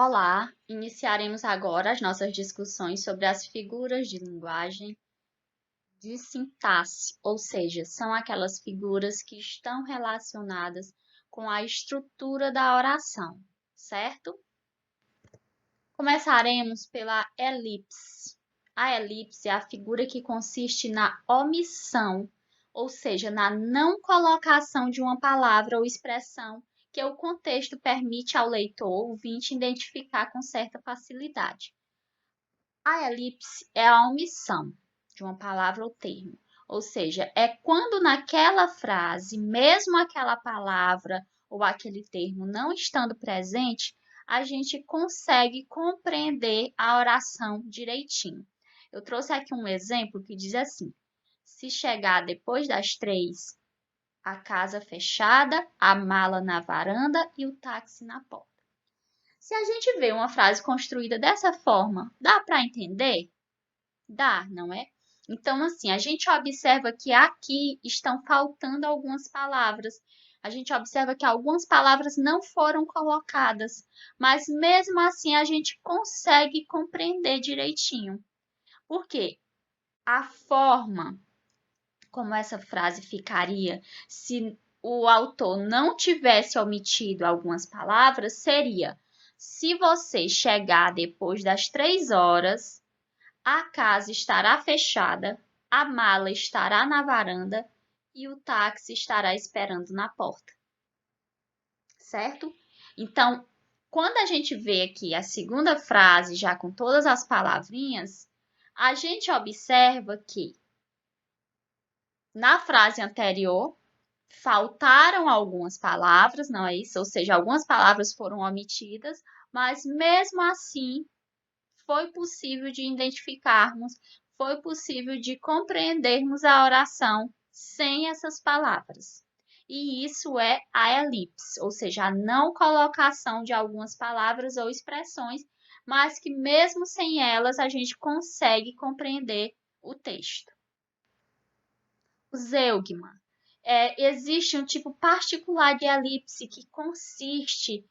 Olá, iniciaremos agora as nossas discussões sobre as figuras de linguagem de sintaxe, ou seja, são aquelas figuras que estão relacionadas com a estrutura da oração, certo? Começaremos pela elipse. A elipse é a figura que consiste na omissão, ou seja, na não colocação de uma palavra ou expressão que o contexto permite ao leitor ouvinte identificar com certa facilidade. A elipse é a omissão de uma palavra ou termo, ou seja, é quando naquela frase, mesmo aquela palavra ou aquele termo não estando presente, a gente consegue compreender a oração direitinho. Eu trouxe aqui um exemplo que diz assim: se chegar depois das 3, a casa fechada, a mala na varanda e o táxi na porta. Se a gente vê uma frase construída dessa forma, dá para entender? Dá, não é? Então, assim, a gente observa que aqui estão faltando algumas palavras. A gente observa que algumas palavras não foram colocadas, mas mesmo assim a gente consegue compreender direitinho. Por quê? A forma como essa frase ficaria se o autor não tivesse omitido algumas palavras seria: se você chegar depois das 3 horas, a casa estará fechada, a mala estará na varanda e o táxi estará esperando na porta. Certo? Então, quando a gente vê aqui a segunda frase já com todas as palavrinhas, a gente observa que na frase anterior faltaram algumas palavras, não é isso? Ou seja, algumas palavras foram omitidas, mas mesmo assim foi possível de identificarmos, foi possível de compreendermos a oração sem essas palavras. E isso é a elipse, ou seja, a não colocação de algumas palavras ou expressões, mas que mesmo sem elas a gente consegue compreender o texto. O zeugma. Existe um tipo particular de elipse que consiste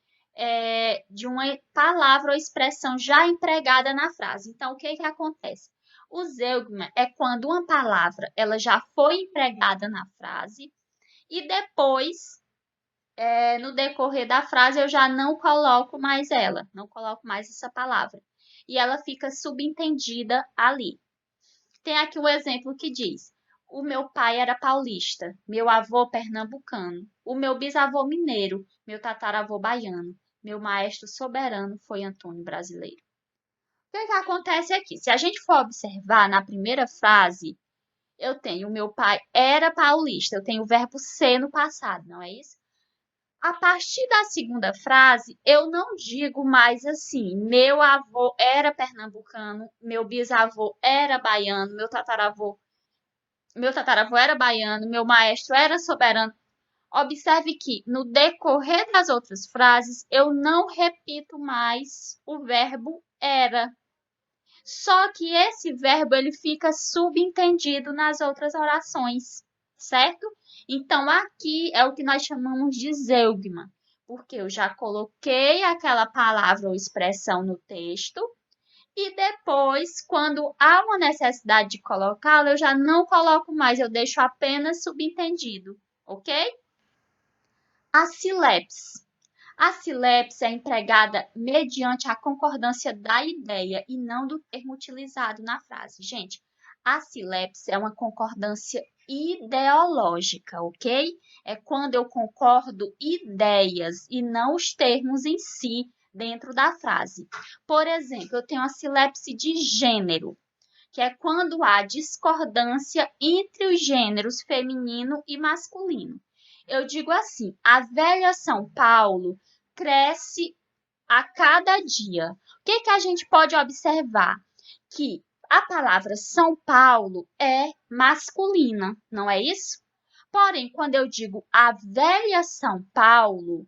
de uma palavra ou expressão já empregada na frase. Então, o que acontece? O zeugma é quando uma palavra ela já foi empregada na frase e depois, no decorrer da frase, eu já não coloco mais ela, não coloco mais essa palavra. E ela fica subentendida ali. Tem aqui o exemplo que diz: o meu pai era paulista, meu avô pernambucano, o meu bisavô mineiro, meu tataravô baiano, meu maestro soberano foi Antônio Brasileiro. O que acontece aqui? Se a gente for observar na primeira frase, eu tenho o meu pai era paulista, eu tenho o verbo ser no passado, não é isso? A partir da segunda frase, eu não digo mais assim: meu avô era pernambucano, meu bisavô era baiano, meu tataravô era baiano, meu maestro era soberano. Observe que no decorrer das outras frases eu não repito mais o verbo era. Só que esse verbo ele fica subentendido nas outras orações, certo? Então aqui é o que nós chamamos de zeugma, porque eu já coloquei aquela palavra ou expressão no texto e depois, quando há uma necessidade de colocá-lo, eu já não coloco mais, eu deixo apenas subentendido, ok? A silepse. A silepse é empregada mediante a concordância da ideia e não do termo utilizado na frase. Gente, a silepse é uma concordância ideológica, ok? É quando eu concordo ideias e não os termos em si dentro da frase. Por exemplo, eu tenho a silepse de gênero, que é quando há discordância entre os gêneros feminino e masculino. Eu digo assim: a velha São Paulo cresce a cada dia. O que a gente pode observar? Que a palavra São Paulo é masculina, não é isso? Porém, quando eu digo a velha São Paulo,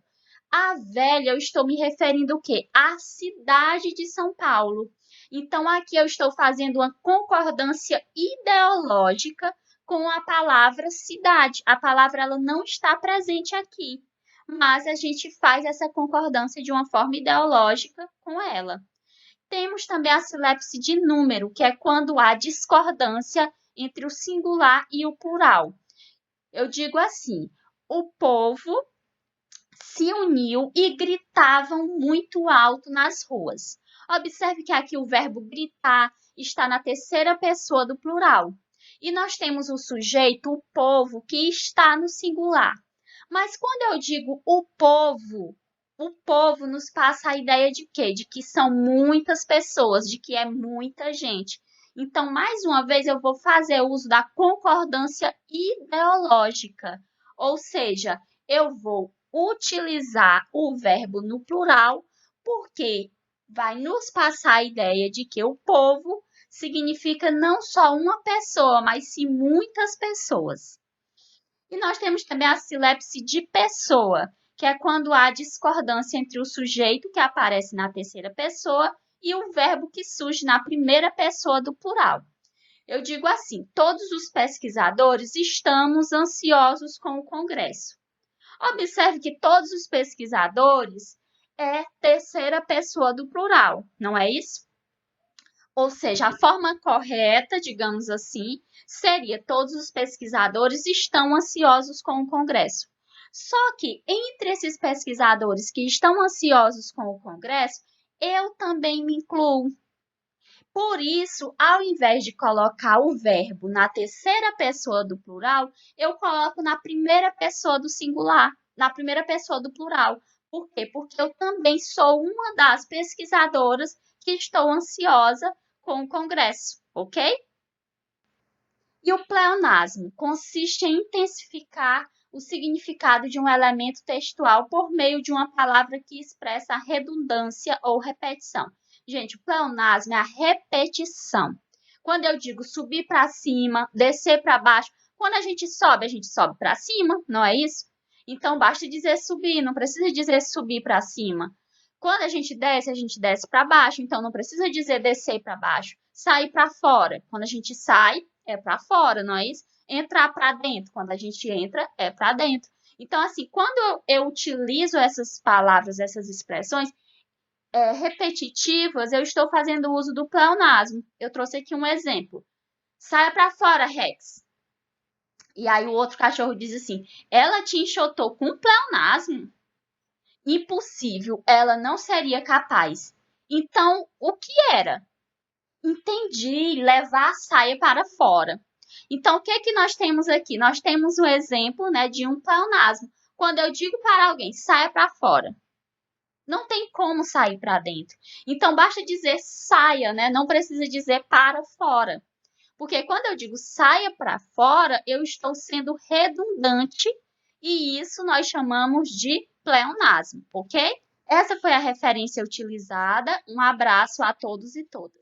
a velha eu estou me referindo o quê? À cidade de São Paulo. Então, aqui eu estou fazendo uma concordância ideológica com a palavra cidade. A palavra ela não está presente aqui. mas a gente faz essa concordância de uma forma ideológica com ela. Temos também a silepse de número, que é quando há discordância entre o singular e o plural. Eu digo assim: o povo se uniu e gritavam muito alto nas ruas. Observe que aqui o verbo gritar está na terceira pessoa do plural. E nós temos o sujeito, o povo, que está no singular. Mas quando eu digo o povo nos passa a ideia de quê? De que são muitas pessoas, de que é muita gente. Então, mais uma vez, eu vou fazer uso da concordância ideológica. Ou seja, eu vou utilizar o verbo no plural, porque vai nos passar a ideia de que o povo significa não só uma pessoa, mas sim muitas pessoas. E nós temos também a silepse de pessoa, que é quando há discordância entre o sujeito, que aparece na terceira pessoa, e o verbo que surge na primeira pessoa do plural. Eu digo assim: todos os pesquisadores estamos ansiosos com o Congresso. Observe que todos os pesquisadores é terceira pessoa do plural, não é isso? Ou seja, a forma correta, digamos assim, seria: todos os pesquisadores estão ansiosos com o Congresso. Só que entre esses pesquisadores que estão ansiosos com o Congresso, eu também me incluo. Por isso, ao invés de colocar o verbo na terceira pessoa do plural, eu coloco na primeira pessoa do singular, na primeira pessoa do plural. Por quê? Porque eu também sou uma das pesquisadoras que estou ansiosa com o Congresso, ok? E o pleonasmo consiste em intensificar o significado de um elemento textual por meio de uma palavra que expressa a redundância ou repetição. Gente, o pleonasmo é a repetição. Quando eu digo subir para cima, descer para baixo, quando a gente sobe para cima, não é isso? Então, basta dizer subir, não precisa dizer subir para cima. Quando a gente desce para baixo, então não precisa dizer descer para baixo. Sair para fora, quando a gente sai, é para fora, não é isso? Entrar para dentro, quando a gente entra, é para dentro. Então, assim, quando eu utilizo essas palavras, essas expressões repetitivas, eu estou fazendo uso do pleonasmo. Eu trouxe aqui um exemplo. Saia para fora, Rex. E aí o outro cachorro diz assim: ela te enxotou com pleonasmo? Impossível, ela não seria capaz. Então, o que era? Entendi, levar a saia para fora. Então, o que é que nós temos aqui? Nós temos um exemplo, né, de um pleonasmo. Quando eu digo para alguém, saia para fora, não tem como sair para dentro. Então, basta dizer saia, né? Não precisa dizer para fora. Porque quando eu digo saia para fora, eu estou sendo redundante e isso nós chamamos de pleonasmo, ok? Essa foi a referência utilizada. Um abraço a todos e todas.